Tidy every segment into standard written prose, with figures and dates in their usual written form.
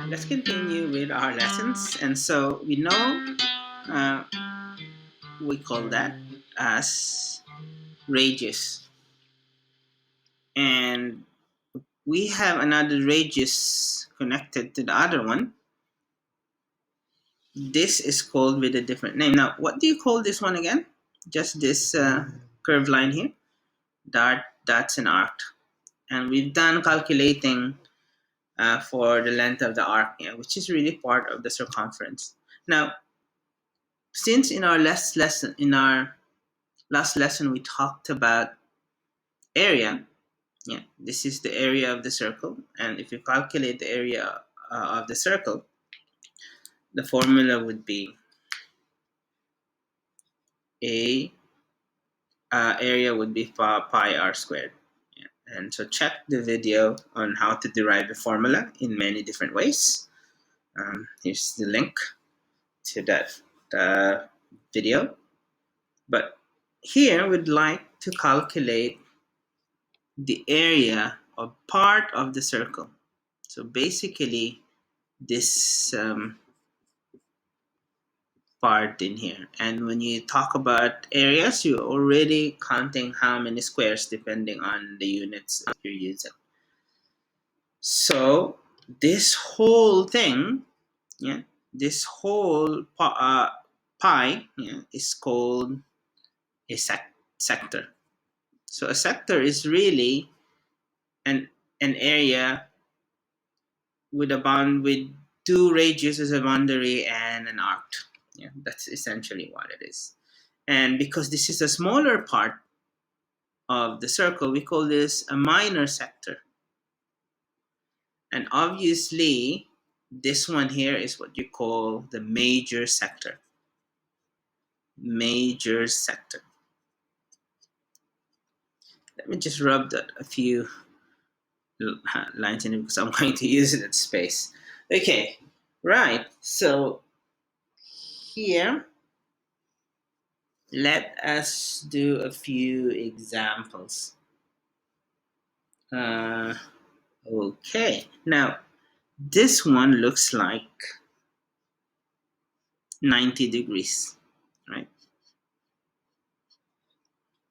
Let's continue with our lessons. And so we know uh, we call that as radius. And we have another radius connected to the other one. This is called with a different name. Now, what do you call this one again? Just this curved line here? That's an arc. And we've done calculating for the length of the arc, which is really part of the circumference. Now, since in our last lesson, we talked about area. Yeah, this is the area of the circle, and if you calculate the area of the circle, the formula would be a area would be pi r squared. Yeah. And so check the video on how to derive the formula in many different ways. Here's the link to that video. But here we'd like to calculate the area of part of the circle. So basically, this part in here. And when you talk about areas, you're already counting how many squares depending on the units that you're using. So this whole thing, yeah, this whole pi, yeah, is called a sector. So a sector is really an area with a bound with two radius as a boundary and an arc. Yeah, that's essentially what it is. And because this is a smaller part of the circle, we call this a minor sector. And obviously, this one here is what you call the major sector. Major sector. Let me just rub that a few lines in it because I'm going to use it as space. Okay, right. So here, let us do a few examples. Okay, now this one looks like 90 degrees, right?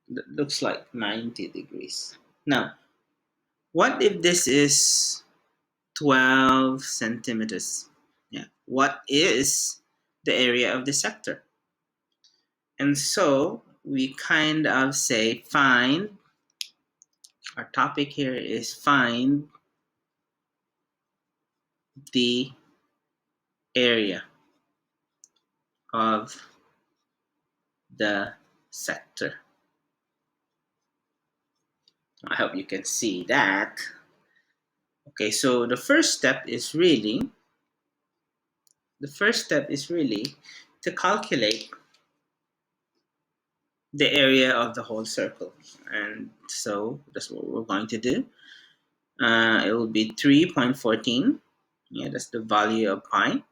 That looks like 90 degrees. Now, what if this is 12 centimeters? Yeah, what is the area of the sector? And so we kind of say find, our topic here is find the area of the sector. I hope you can see that. Okay, so the first step is really to calculate the area of the whole circle. And so that's what we're going to do. It will be 3.14. Yeah, that's the value of pi.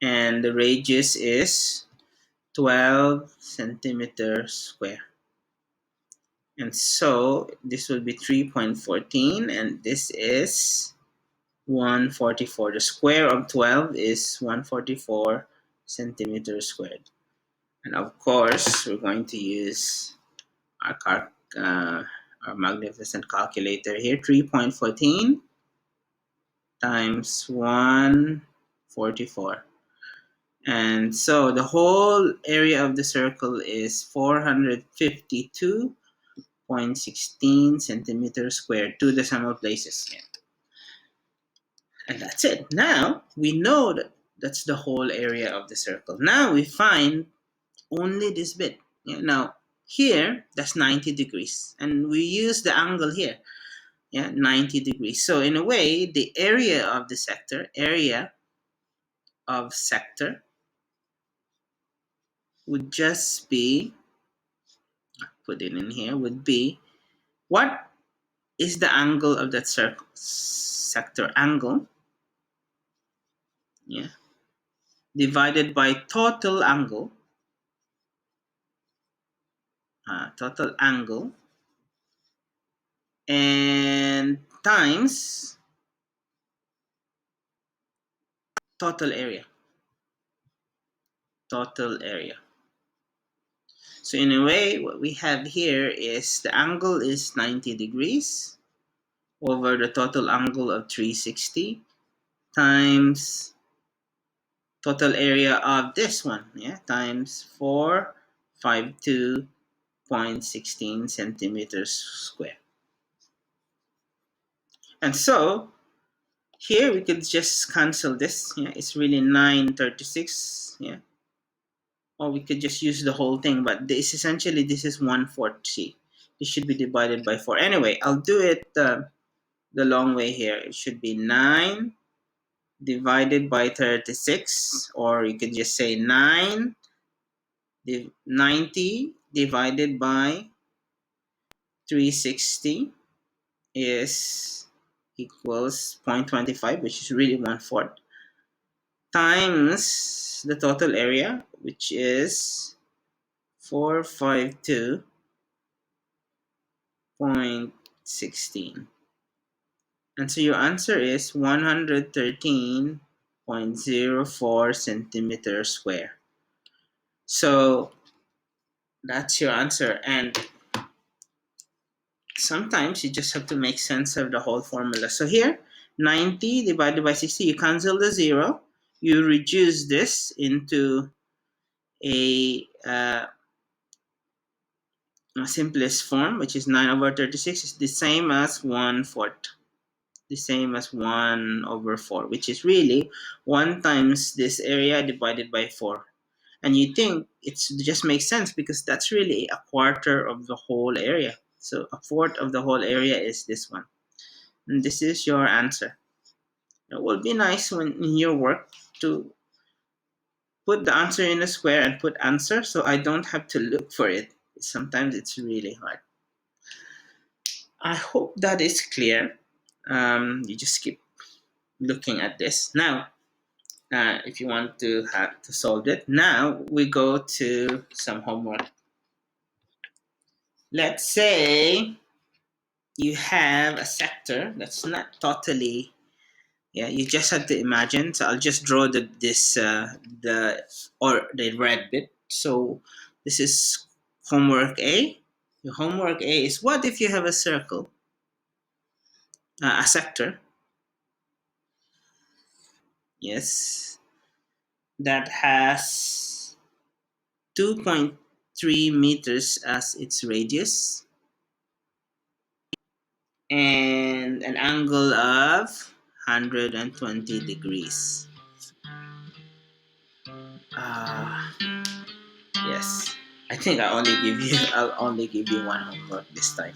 And the radius is 12 centimeters square. And so this will be 3.14, and this is 144. The square of 12 is 144 centimeters squared. And of course, we're going to use our magnificent calculator here. 3.14 times 144. And so the whole area of the circle is 452.16 centimeters squared, two decimal places. Yeah. And that's it. Now we know that that's the whole area of the circle. Now we find only this bit. Yeah, now here, that's 90 degrees. And we use the angle here. Yeah, 90 degrees. So in a way, the area of the sector, would just be, put it in here, would be, what is the angle of that circle? Sector angle, yeah, divided by total angle, and times total area. Total area. So in a way, what we have here is the angle is 90 degrees over the total angle of 360 times total area of this one, yeah, times 452.16 centimeters square. And so here we could just cancel this. Yeah, it's really 936. Yeah, or we could just use the whole thing. But this essentially this is 1/4. This should be divided by 4. Anyway, I'll do it the long way here. It should be 9 divided by 36, or you could just say 90 divided by 360 is equals 0.25, which is really 1/4, times the total area, which is 452.16. And so your answer is 113.04 centimeters square. So that's your answer. And sometimes you just have to make sense of the whole formula. So here, 90 divided by 60, you cancel the zero. You reduce this into a simplest form, which is 9 over 36, is the same as 1/4. The same as 1 over 4, which is really 1 times this area divided by 4. And you think it just makes sense because that's really a quarter of the whole area. So a fourth of the whole area is this one. And this is your answer. It will be nice when in your work to put the answer in a square and put answer so I don't have to look for it. Sometimes it's really hard. I hope that is clear. You just keep looking at this. Now, if you want to have to solve it. Now we go to some homework. Let's say you have a sector that's not totally, yeah, you just have to imagine. So I'll just draw the red bit. So this is homework A. Your homework A is, what if you have a circle, a sector, yes, that has 2.3 meters as its radius and an angle of 120 degrees. Uh, yes. I think I'll only give you one homework this time.